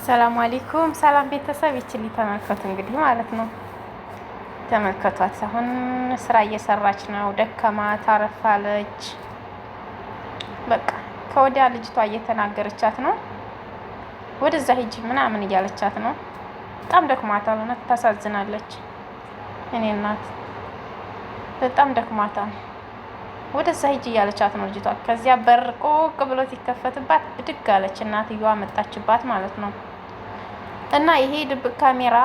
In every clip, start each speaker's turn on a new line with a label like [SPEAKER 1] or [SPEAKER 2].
[SPEAKER 1] ሰላም አለይኩም ሰላም ቤተሰብ ይችል ተመልከቱ እንግዲህ ማለት ነው። ተመልከቷት አሁን ስራ እየሰራች ነው። ደከማት አረፋለች። በቃ ከወዲያ ልጅቷ እየተናገረቻት ነው። ወደዛ ሂጂ ምናምን እያለቻት ነው። በጣም ደክማታል። እውነት ታሳዝናለች። እኔ እናት በጣም ደክማታል። ወደዛ ሂጂ እያለቻት ነው ልጅቷ። ከዚያ በር ቆቅ ብሎ ሲከፈትባት ብድግ አለች። እናትየዋ መጣችባት ማለት ነው። እና ይሄ ድብቅ ካሜራ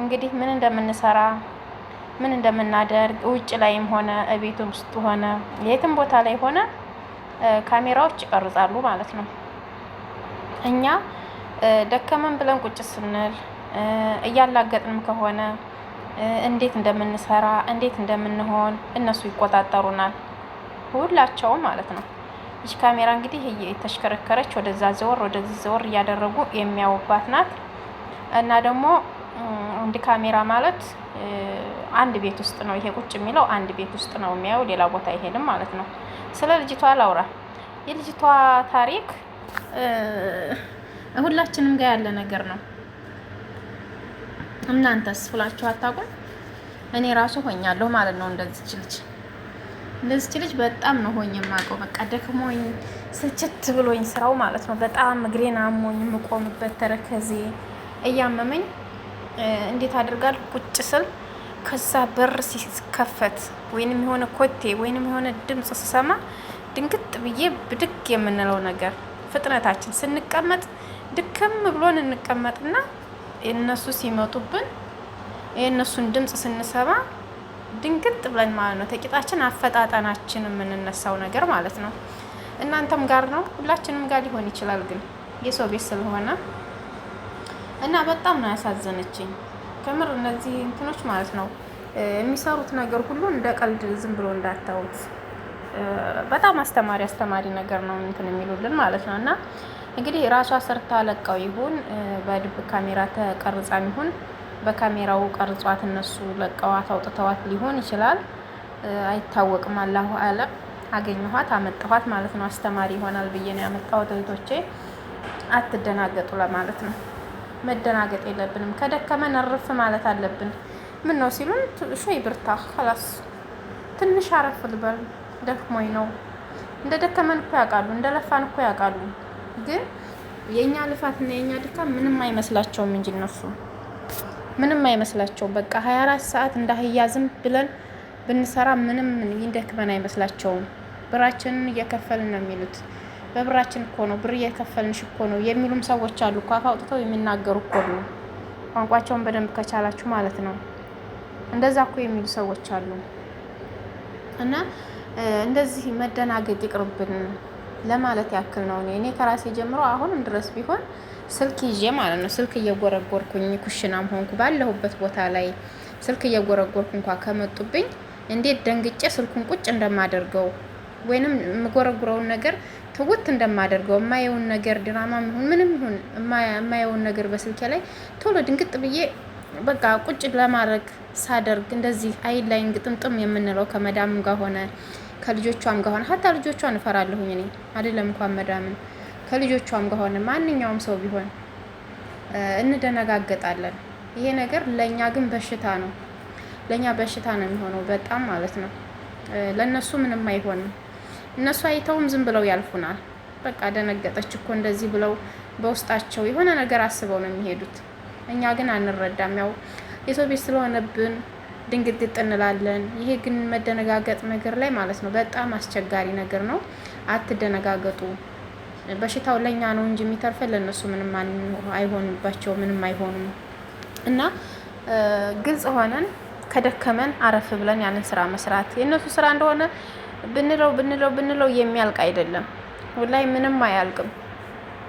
[SPEAKER 1] እንግዲህ ምን እንደምንሰራ ምን እንደምናደርግ ውጭ ላይም ሆነ ቤት ውስጥ ሆነ የትም ቦታ ላይ ሆነ ካሜራዎች ይቀርጻሉ ማለት ነው። እኛ ደከመን ብለን ቁጭ ስንል እያላገጥንም ከሆነ እንዴት እንደምንሰራ እንዴት እንደምንሆን እነሱ ይቆጣጠሩናል፣ ሁላቸውም ማለት ነው። ይች ካሜራ እንግዲህ እየተሽከረከረች ወደዛ ዘወር ወደዚህ ዘወር እያደረጉ የሚያዩባት ናት። እና ደግሞ አንድ ካሜራ ማለት አንድ ቤት ውስጥ ነው ይሄ ቁጭ የሚለው አንድ ቤት ውስጥ ነው የሚያየው፣ ሌላ ቦታ አይሄድም ማለት ነው። ስለ ልጅቷ ላውራ። የልጅቷ ታሪክ ሁላችንም ጋር ያለ ነገር ነው። እናንተስ ብላችሁ አታውቁም? እኔ ራሱ ሆኛለሁ ማለት ነው። እንደዚች ልጅ በጣም ነው ሆኝ የማውቀው። በቃ ደክሞኝ ስልችት ብሎኝ ስራው ማለት ነው። በጣም እግሬን አሞኝ የምቆምበት ተረከዜ እያመመኝ እንዴት አድርጋል ቁጭ ስል ከዛ በር ሲከፈት ወይንም የሆነ ኮቴ ወይንም የሆነ ድምጽ ስሰማ ድንግጥ ብዬ ብድግ የምንለው ነገር ፍጥነታችን ስንቀመጥ ድክም ብሎን እንቀመጥና እነሱ ሲመጡብን የእነሱን ድምጽ ስንሰማ ድንግጥ ብለን ማለት ነው። ተቂጣችን አፈጣጠናችን የምንነሳው ነገር ማለት ነው። እናንተም ጋር ነው፣ ሁላችንም ጋር ሊሆን ይችላል። ግን የሰው ቤት ስለሆነ እና በጣም ነው ያሳዘነችኝ ከምር። እነዚህ እንትኖች ማለት ነው የሚሰሩት ነገር ሁሉ እንደ ቀልድ ዝም ብሎ እንዳታዩት። በጣም አስተማሪ ነገር ነው እንትን የሚሉልን ማለት ነው። እና እንግዲህ ራሷ ሰርታ ለቀው ይሁን በድብቅ ካሜራ ተቀርጻም ይሁን በካሜራው ቀርጿት እነሱ ለቀዋት አውጥተዋት ሊሆን ይችላል፣ አይታወቅም። አላሁ አለም። አገኘኋት አመጣኋት ማለት ነው። አስተማሪ ይሆናል ብዬ ነው ያመጣሁት። እህቶቼ አትደናገጡ ለማለት ነው። መደናገጥ የለብንም። ከደከመን እርፍ ማለት አለብን። ምን ነው ሲሉን ሾይ ብርታ خلاص ትንሽ አረፍ ልበል ደክሞኝ ነው። እንደ ደከመን እኮ ያውቃሉ፣ እንደ ለፋን እኮ ያውቃሉ። ግን የኛ ልፋትና የኛ ድካም ምንም አይመስላቸውም እንጂ እነሱ ምንም አይመስላቸው። በቃ 24 ሰዓት እንዳህያ ዝም ብለን ብንሰራ ምንም ይደክመን አይመስላቸውም። ብራችንን እየከፈልን ነው የሚሉት። በብራችን እኮ ነው ብር እየከፈልንሽ እኮ ነው የሚሉም ሰዎች አሉ እኮ። አፍ አውጥተው የሚናገሩ እኮ ነው። ቋንቋቸውን በደንብ ከቻላችሁ ማለት ነው። እንደዛ እኮ የሚሉ ሰዎች አሉ። እና እንደዚህ መደናገጥ ይቅርብን ለማለት ያክል ነው። እኔ ከራሴ ጀምሮ አሁንም ድረስ ቢሆን ስልክ ይዤ ማለት ነው ስልክ እየጎረጎርኩኝ ኩሽናም ሆንኩ ባለሁበት ቦታ ላይ ስልክ እየጎረጎርኩ እንኳን ከመጡብኝ እንዴት ደንግጬ ስልኩን ቁጭ እንደማደርገው ወይንም የምጎረጉረውን ነገር ትውት እንደማደርገው የማየውን ነገር ድራማም ይሁን ምንም ይሁን የማየውን ነገር በስልኬ ላይ ቶሎ ድንግጥ ብዬ በቃ ቁጭ ለማድረግ ሳደርግ እንደዚህ አይን ላይ ግጥምጥም የምንለው ከመዳምም ጋር ሆነ ከልጆቿም ጋር ሆነ ሀታ ልጆቿን እፈራለሁኝ እኔ አይደለም እንኳን መዳምን ከልጆቿም ጋር ሆነ ማንኛውም ሰው ቢሆን እንደነጋገጣለን። ይሄ ነገር ለኛ ግን በሽታ ነው። ለኛ በሽታ ነው የሚሆነው በጣም ማለት ነው። ለነሱ ምንም አይሆንም። እነሱ አይተውም ዝም ብለው ያልፉናል። በቃ ደነገጠች እኮ እንደዚህ ብለው በውስጣቸው የሆነ ነገር አስበው ነው የሚሄዱት። እኛ ግን አንረዳም። ያው የሰው ቤት ስለሆነብን ድንግጥ እንላለን። ይሄ ግን መደነጋገጥ ነገር ላይ ማለት ነው በጣም አስቸጋሪ ነገር ነው። አትደነጋገጡ። በሽታው ለኛ ነው እንጂ የሚተርፈን ለነሱ ምንም አይሆንባቸው፣ ምንም አይሆኑም። እና ግልጽ ሆነን ከደከመን አረፍ ብለን ያንን ስራ መስራት የነሱ ስራ እንደሆነ ብንለው የሚያልቅ አይደለም። ወላሂ ምንም አያልቅም።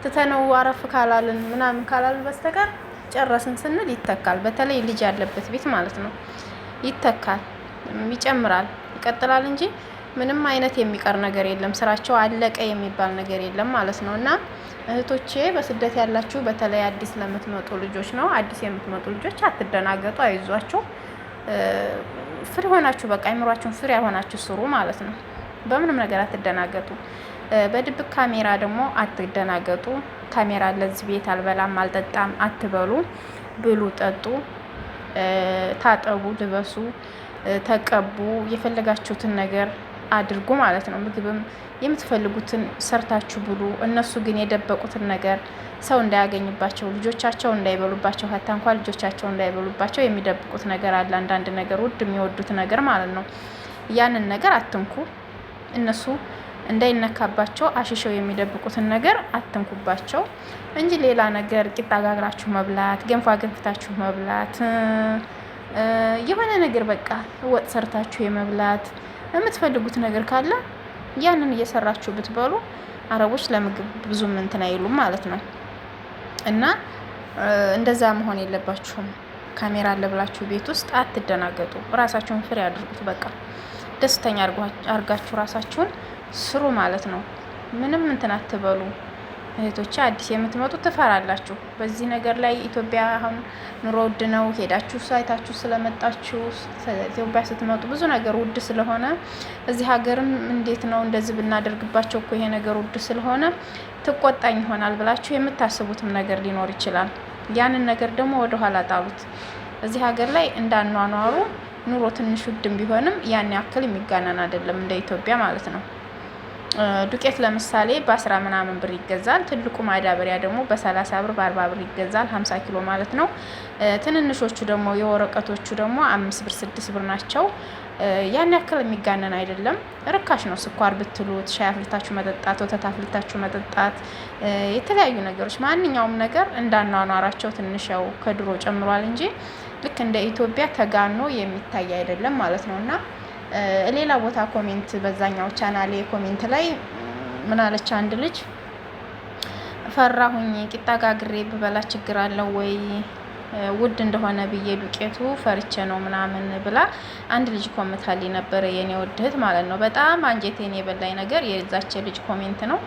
[SPEAKER 1] ትተነው አረፍ ካላልን ምናምን ካላልን በስተቀር ጨረስን ስንል ይተካል። በተለይ ልጅ ያለበት ቤት ማለት ነው ይተካል፣ ይጨምራል፣ ይቀጥላል እንጂ ምንም አይነት የሚቀር ነገር የለም። ስራቸው አለቀ የሚባል ነገር የለም ማለት ነው። እና እህቶቼ በስደት ያላችሁ በተለይ አዲስ ለምትመጡ ልጆች ነው አዲስ የምትመጡ ልጆች አትደናገጡ፣ አይዟችሁ። ፍሪ ሆናችሁ በቃ አይምሯችሁን ፍሪ ያሆናችሁ ስሩ ማለት ነው። በምንም ነገር አትደናገጡ። በድብቅ ካሜራ ደግሞ አትደናገጡ። ካሜራ አለ እዚህ ቤት አልበላም አልጠጣም አትበሉ። ብሉ፣ ጠጡ፣ ታጠቡ፣ ልበሱ፣ ተቀቡ፣ የፈለጋችሁትን ነገር አድርጉ ማለት ነው። ምግብም የምትፈልጉትን ሰርታችሁ ብሉ። እነሱ ግን የደበቁትን ነገር ሰው እንዳያገኝባቸው፣ ልጆቻቸው እንዳይበሉባቸው፣ ሀታ እንኳን ልጆቻቸው እንዳይበሉባቸው የሚደብቁት ነገር አለ። አንዳንድ ነገር ውድ የሚወዱት ነገር ማለት ነው። ያንን ነገር አትንኩ። እነሱ እንዳይነካባቸው አሽሸው የሚደብቁትን ነገር አትንኩባቸው እንጂ ሌላ ነገር ቂጣ ጋግራችሁ መብላት፣ ገንፋ ገንፍታችሁ መብላት፣ የሆነ ነገር በቃ ወጥ ሰርታችሁ የመብላት የምትፈልጉት ነገር ካለ ያንን እየሰራችሁ ብትበሉ አረቦች ለምግብ ብዙም እንትን አይሉም ማለት ነው። እና እንደዛ መሆን የለባችሁም። ካሜራ አለ ብላችሁ ቤት ውስጥ አትደናገጡ። ራሳችሁን ፍሬ አድርጉት። በቃ ደስተኛ አርጋችሁ ራሳችሁን ስሩ ማለት ነው። ምንም እንትን አትበሉ። እህቶቼ አዲስ የምትመጡ ትፈራላችሁ። በዚህ ነገር ላይ ኢትዮጵያ አሁን ኑሮ ውድ ነው። ሄዳችሁ ሳይታችሁ ስለመጣችሁ ኢትዮጵያ ስትመጡ ብዙ ነገር ውድ ስለሆነ እዚህ ሀገርም እንዴት ነው እንደዚህ ብናደርግባቸው እኮ ይሄ ነገር ውድ ስለሆነ ትቆጣኝ ይሆናል ብላችሁ የምታስቡትም ነገር ሊኖር ይችላል። ያንን ነገር ደግሞ ወደኋላ ጣሉት። እዚህ ሀገር ላይ እንዳኗኗሩ ኑሮ ትንሽ ውድም ቢሆንም ያን ያክል የሚጋነን አይደለም እንደ ኢትዮጵያ ማለት ነው። ዱቄት ለምሳሌ በ10 ምናምን ብር ይገዛል። ትልቁ ማዳበሪያ ደግሞ በ30 ብር በ40 ብር ይገዛል። 50 ኪሎ ማለት ነው። ትንንሾቹ ደግሞ የወረቀቶቹ ደግሞ 5 ብር 6 ብር ናቸው። ያን ያክል የሚጋነን አይደለም። ርካሽ ነው። ስኳር ብትሉት፣ ሻይ አፍልታችሁ መጠጣት፣ ወተት አፍልታችሁ መጠጣት፣ የተለያዩ ነገሮች ማንኛውም ነገር እንዳኗኗራቸው ትንሽ ያው ከድሮ ጨምሯል እንጂ ልክ እንደ ኢትዮጵያ ተጋኖ የሚታይ አይደለም ማለት ነው። እና ሌላ ቦታ ኮሜንት በዛኛው ቻናሌ ኮሜንት ላይ ምን አለች አንድ ልጅ፣ ፈራሁኝ ቂጣ ጋግሬ ብበላ ችግር አለው ወይ ውድ እንደሆነ ብዬ ዱቄቱ ፈርቼ ነው ምናምን ብላ አንድ ልጅ ኮምታልኝ ነበረ። የኔ ውድ እህት ማለት ነው። በጣም አንጀቴን የበላኝ ነገር የዛች ልጅ ኮሜንት ነው።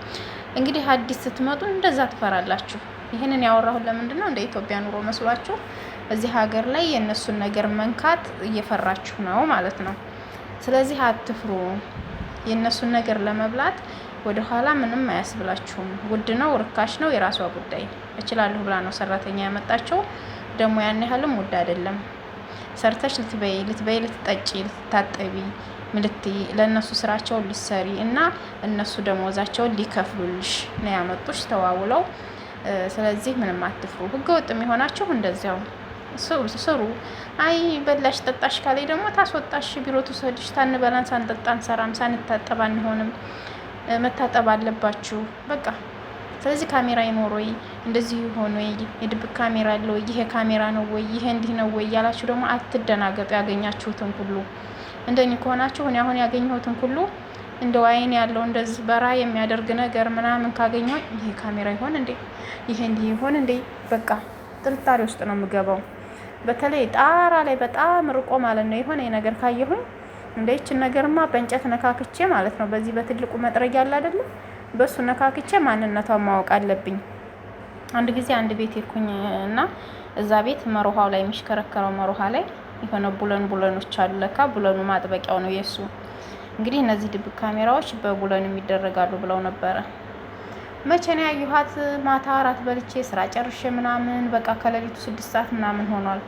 [SPEAKER 1] እንግዲህ አዲስ ስትመጡ እንደዛ ትፈራላችሁ። ይህንን ያወራሁት ለምንድን ነው? እንደ ኢትዮጵያ ኑሮ መስሏችሁ እዚህ ሀገር ላይ የእነሱን ነገር መንካት እየፈራችሁ ነው ማለት ነው። ስለዚህ አትፍሩ። የእነሱን ነገር ለመብላት ወደ ኋላ ምንም አያስብላችሁም። ውድ ነው ርካሽ ነው የራሷ ጉዳይ። እችላለሁ ብላ ነው ሰራተኛ ያመጣቸው። ደግሞ ያን ያህልም ውድ አይደለም። ሰርተሽ ልትበይ ልትጠጪ ልትታጠቢ ምልትይ ለእነሱ ስራቸውን ሊሰሪ እና እነሱ ደሞዛቸውን ሊከፍሉልሽ ነው ያመጡሽ ተዋውለው። ስለዚህ ምንም አትፍሩ። ህገወጥ የሚሆናችሁ እንደዚያው ስሩ። አይ በላሽ ጠጣሽ ካላይ ደግሞ ታስወጣሽ፣ ቢሮ ትውሰድሽ። ታንበላን ሳንጠጣ አንሰራም፣ ሳንታጠብ አንሆንም። መታጠብ አለባችሁ በቃ። ስለዚህ ካሜራ ይኖር ወይ እንደዚህ ሆኖ የድብቅ ካሜራ አለ ወይ ይሄ ካሜራ ነው ወይ ይሄ እንዲህ ነው ወይ ያላችሁ ደግሞ አትደናገጡ። ያገኛችሁትን ሁሉ እንደኔ ከሆናችሁ እኔ አሁን ያገኘሁትን ሁሉ እንደው አይን ያለው እንደዚህ በራ የሚያደርግ ነገር ምናምን ካገኘሁ ይሄ ካሜራ ይሆን እንዴ ይሄ እንዲህ ይሆን እንዴ በቃ ጥርጣሬ ውስጥ ነው የምገባው። በተለይ ጣራ ላይ በጣም ርቆ ማለት ነው የሆነ ነገር ካየሁኝ እንደይችን ነገርማ በእንጨት ነካክቼ ማለት ነው በዚህ በትልቁ መጥረጊያ አለ አይደለም በሱ ነካክቼ ማንነቷን ማወቅ አለብኝ። አንድ ጊዜ አንድ ቤት ሄድኩኝ እና እዛ ቤት መሮሃው ላይ የሚሽከረከረው መሮሃ ላይ የሆነ ቡለኖች አሉ። ለካ ቡለኑ ማጥበቂያው ነው የሱ። እንግዲህ እነዚህ ድብቅ ካሜራዎች በቡለን የሚደረጋሉ ብለው ነበረ። መቼ ነው ያየኋት? ማታ እራት በልቼ ስራ ጨርሼ ምናምን በቃ ከሌሊቱ 6 ሰዓት ምናምን ሆኗል።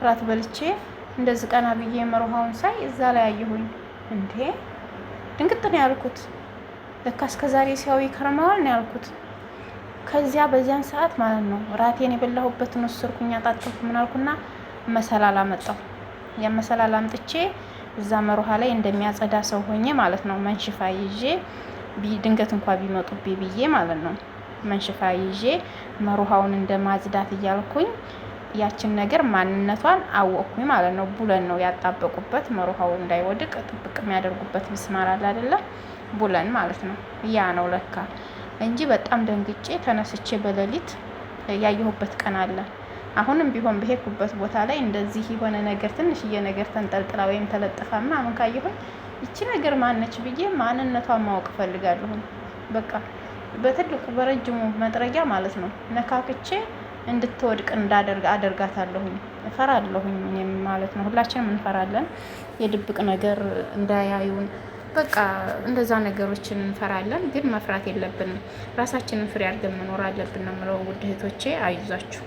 [SPEAKER 1] እራት በልቼ እንደዚህ ቀና ብዬ መሮሃውን ሳይ እዛ ላይ አየሁኝ። እንዴ ድንግጥ ነው ያልኩት። ለካ እስከዛሬ ሲያዩ ይከርመዋል ነው ያልኩት። ከዚያ በዚያን ሰዓት ማለት ነው ራቴን የበላሁበትን ወሰድኩኝ፣ አጣጥኩ ምን አልኩና መሰላል አመጣሁ። ያ መሰላል አምጥቼ እዛ መሮሃ ላይ እንደሚያጸዳ ሰው ሆኜ ማለት ነው መንሽፋ ይዤ ድንገት እንኳን ቢመጡብኝ ብዬ ማለት ነው መንሽፋ ይዤ መሮሃውን እንደማጽዳት እያልኩኝ ያችን ነገር ማንነቷን አወቅኩኝ ማለት ነው። ቡለን ነው ያጣበቁበት መሮሃው እንዳይወድቅ ጥብቅ የሚያደርጉበት ሚስማር አለ አይደለ? ቡለን ማለት ነው። ያ ነው ለካ እንጂ በጣም ደንግጬ ተነስቼ በሌሊት ያየሁበት ቀን አለ። አሁንም ቢሆን በሄድኩበት ቦታ ላይ እንደዚህ የሆነ ነገር ትንሽዬ ነገር ተንጠልጥላ ወይም ተለጥፋ ምናምን ካየሁኝ ይቺ ነገር ማነች ብዬ ማንነቷን ማወቅ ፈልጋለሁ። በቃ በትልቁ በረጅሙ መጥረጊያ ማለት ነው ነካክቼ እንድትወድቅ አደርጋታለሁኝ። እፈራለሁኝ እኔም ማለት ነው። ሁላችንም እንፈራለን የድብቅ ነገር እንዳያዩን በቃ እንደዛ ነገሮችን እንፈራለን፣ ግን መፍራት የለብንም። ራሳችንን ፍሬ አድርገን መኖር አለብን ነው የምለው። ውድ እህቶቼ አይዟችሁ።